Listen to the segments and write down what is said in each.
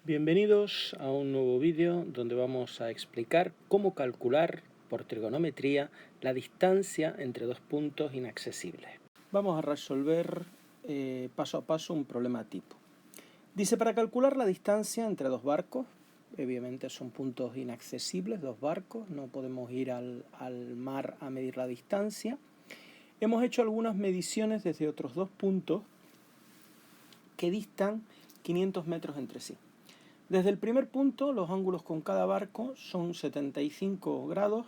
Bienvenidos a un nuevo vídeo donde vamos a explicar cómo calcular por trigonometría la distancia entre dos puntos inaccesibles. Vamos a resolver paso a paso un problema tipo. Dice, para calcular la distancia entre dos barcos, obviamente son puntos inaccesibles, dos barcos, no podemos ir al mar a medir la distancia. Hemos hecho algunas mediciones desde otros dos puntos que distan 500 metros entre sí. Desde el primer punto, los ángulos con cada barco son 75 grados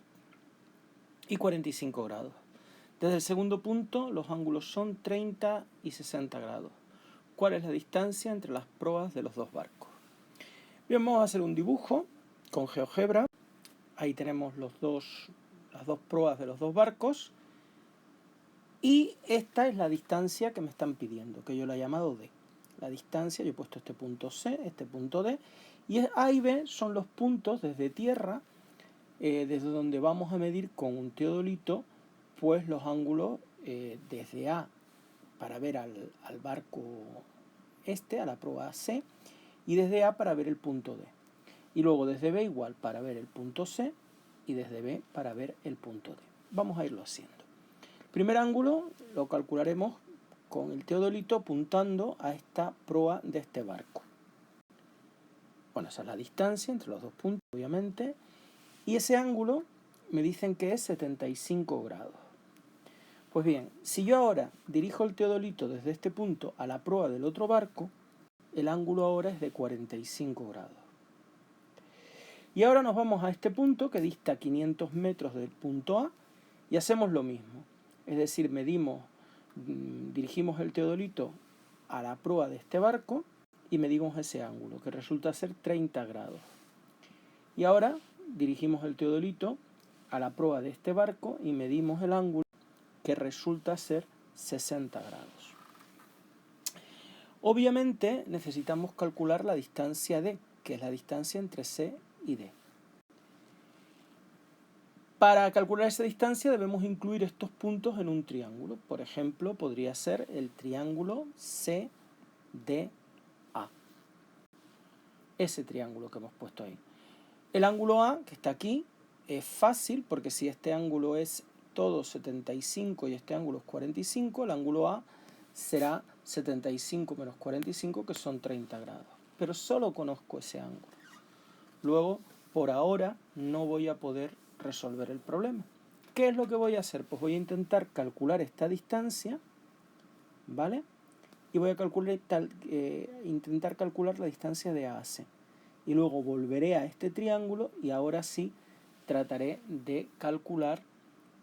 y 45 grados. Desde el segundo punto, los ángulos son 30 y 60 grados. ¿Cuál es la distancia entre las proas de los dos barcos? Bien, vamos a hacer un dibujo con GeoGebra. Ahí tenemos las dos proas de los dos barcos. Y esta es la distancia que me están pidiendo, que yo la he llamado D. La distancia, yo he puesto este punto C, este punto D, y A y B son los puntos desde tierra, desde donde vamos a medir con un teodolito, pues los ángulos desde A para ver al barco a la proa C, y desde A para ver el punto D. Y luego desde B igual para ver el punto C, y desde B para ver el punto D. Vamos a irlo haciendo. Primer ángulo lo calcularemos con el teodolito apuntando a esta proa de este barco. Bueno, esa es la distancia entre los dos puntos, obviamente. Y ese ángulo me dicen que es 75 grados. Pues bien, si yo ahora dirijo el teodolito desde este punto a la proa del otro barco, el ángulo ahora es de 45 grados. Y ahora nos vamos a este punto que dista 500 metros del punto A y hacemos lo mismo. Es decir, dirigimos el teodolito a la proa de este barco y medimos ese ángulo, que resulta ser 30 grados. Y ahora dirigimos el teodolito a la proa de este barco y medimos el ángulo, que resulta ser 60 grados. Obviamente necesitamos calcular la distancia D, que es la distancia entre C y D. Para calcular esa distancia debemos incluir estos puntos en un triángulo. Por ejemplo, podría ser el triángulo CDA. Ese triángulo que hemos puesto ahí. El ángulo A, que está aquí, es fácil porque si este ángulo es todo 75 y este ángulo es 45, el ángulo A será 75 menos 45, que son 30 grados. Pero solo conozco ese ángulo. Luego, por ahora, no voy a poder resolver el problema. ¿Qué es lo que voy a hacer? Pues voy a intentar calcular esta distancia, ¿vale? Y voy a intentar calcular la distancia de A a C. Y luego volveré a este triángulo y ahora sí trataré de calcular,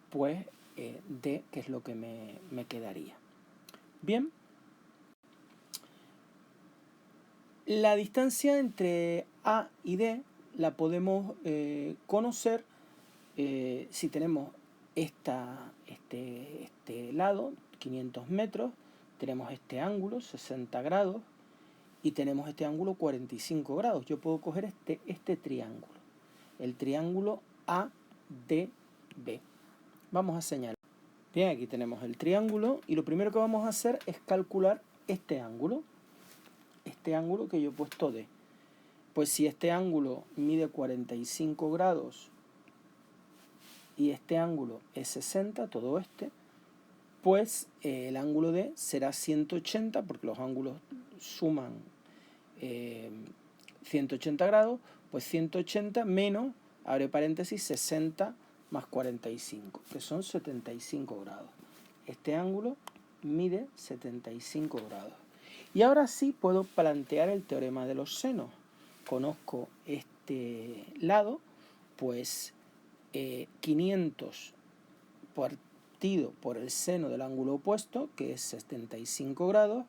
pues, D, que es lo que me quedaría. Bien. La distancia entre A y D la podemos conocer si tenemos este lado, 500 metros, tenemos este ángulo, 60 grados, y tenemos este ángulo, 45 grados. Yo puedo coger este triángulo, el triángulo ADB. Vamos a señalar. Bien, aquí tenemos el triángulo, y lo primero que vamos a hacer es calcular este ángulo que yo he puesto D. Pues si este ángulo mide 45 grados y este ángulo es 60, todo pues el ángulo D será 180, porque los ángulos suman 180 grados, pues 180 menos, abre paréntesis, 60 más 45, que son 75 grados. Este ángulo mide 75 grados. Y ahora sí puedo plantear el teorema de los senos. Conozco este lado, pues 500 partido por el seno del ángulo opuesto, que es 75 grados,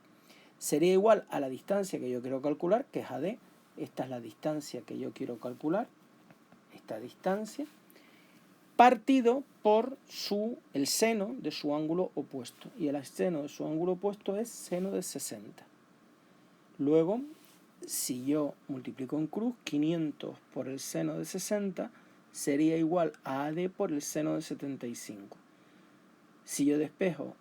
sería igual a la distancia que yo quiero calcular, que es AD. Esta es la distancia que yo quiero calcular, esta distancia, partido por el seno de su ángulo opuesto. Y el seno de su ángulo opuesto es seno de 60. Luego, si yo multiplico en cruz, 500 por el seno de 60 sería igual a AD por el seno de 75. Si yo despejo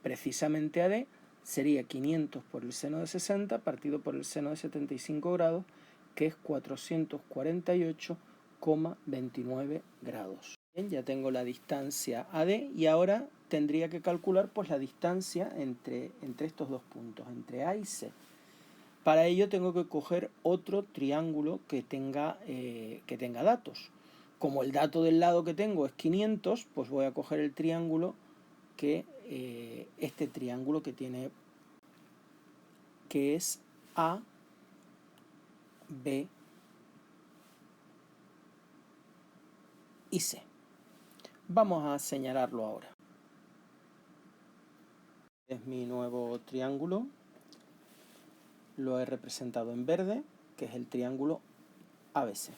precisamente AD, sería 500 por el seno de 60 partido por el seno de 75 grados, que es 448,29 grados. Bien, ya tengo la distancia AD y ahora tendría que calcular pues la distancia entre estos dos puntos, entre A y C. Para ello tengo que coger otro triángulo que tenga datos. Como el dato del lado que tengo es 500, pues voy a coger el triángulo este triángulo que tiene, que es A, B y C. Vamos a señalarlo ahora. Es mi nuevo triángulo. Lo he representado en verde, que es el triángulo ABC.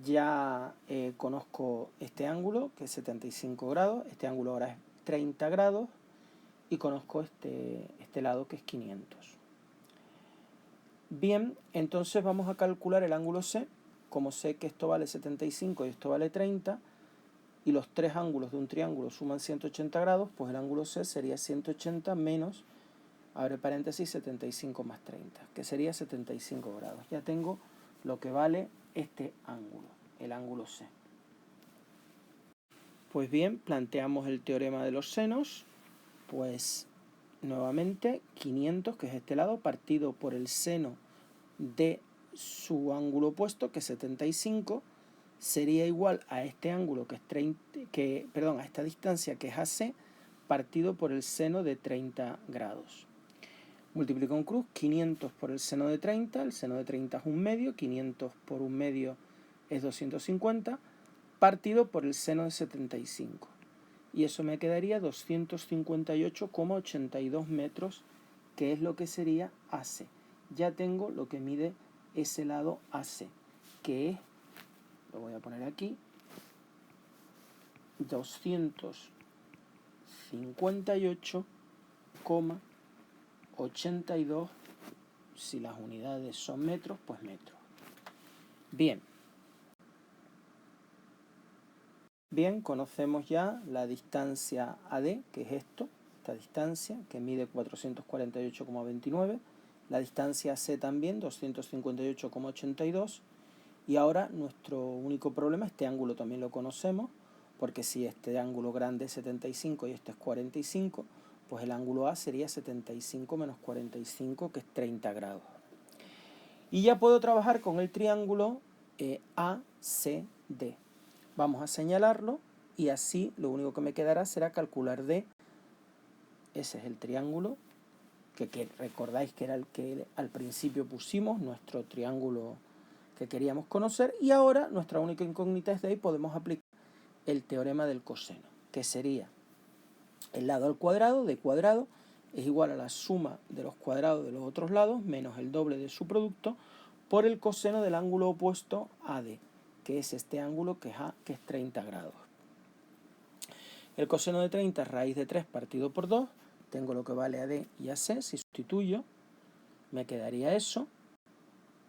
Ya conozco este ángulo, que es 75 grados. Este ángulo ahora es 30 grados. Y conozco este lado, que es 500. Bien, entonces vamos a calcular el ángulo C. Como sé que esto vale 75 y esto vale 30, y los tres ángulos de un triángulo suman 180 grados, pues el ángulo C sería 180 menos, abre paréntesis, 75 más 30, que sería 75 grados. Ya tengo lo que vale este ángulo, el ángulo C. Pues bien, planteamos el teorema de los senos. Pues nuevamente 500, que es este lado, partido por el seno de su ángulo opuesto, que es 75, sería igual a este ángulo, que es a esta distancia, que es AC, partido por el seno de 30 grados. Multiplico en cruz, 500 por el seno de 30 es un medio, 500 por un medio es 250, partido por el seno de 75. Y eso me quedaría 258,82 metros, que es lo que sería AC. Ya tengo lo que mide ese lado AC, que es, lo voy a poner aquí, 258,82, si las unidades son metros, pues metros. Bien, conocemos ya la distancia AD, que es esta distancia, que mide 448,29, la distancia AC también, 258,82, y ahora nuestro único problema, este ángulo también lo conocemos, porque si este ángulo grande es 75 y este es 45, pues el ángulo A sería 75 menos 45, que es 30 grados. Y ya puedo trabajar con el triángulo ACD. Vamos a señalarlo y así lo único que me quedará será calcular D. Ese es el triángulo que recordáis que era el que al principio pusimos, nuestro triángulo que queríamos conocer, y ahora nuestra única incógnita es D y podemos aplicar el teorema del coseno, que sería el lado al cuadrado, D cuadrado, es igual a la suma de los cuadrados de los otros lados menos el doble de su producto por el coseno del ángulo opuesto AD, que es este ángulo que es 30 grados. El coseno de 30 es raíz de 3 partido por 2, tengo lo que vale AD y AC, si sustituyo me quedaría eso,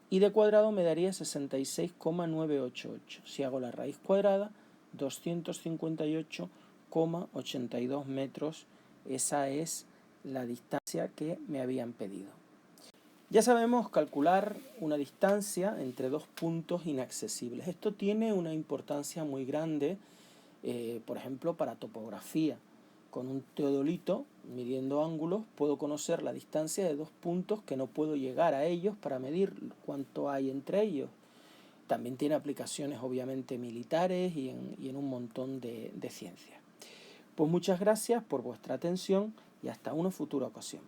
y D cuadrado me daría 66,988, si hago la raíz cuadrada, 258,82 metros, esa es la distancia que me habían pedido. Ya sabemos calcular una distancia entre dos puntos inaccesibles. Esto tiene una importancia muy grande, por ejemplo, para topografía. Con un teodolito, midiendo ángulos, puedo conocer la distancia de dos puntos que no puedo llegar a ellos para medir cuánto hay entre ellos. También tiene aplicaciones obviamente militares y en un montón de ciencias. Pues muchas gracias por vuestra atención y hasta una futura ocasión.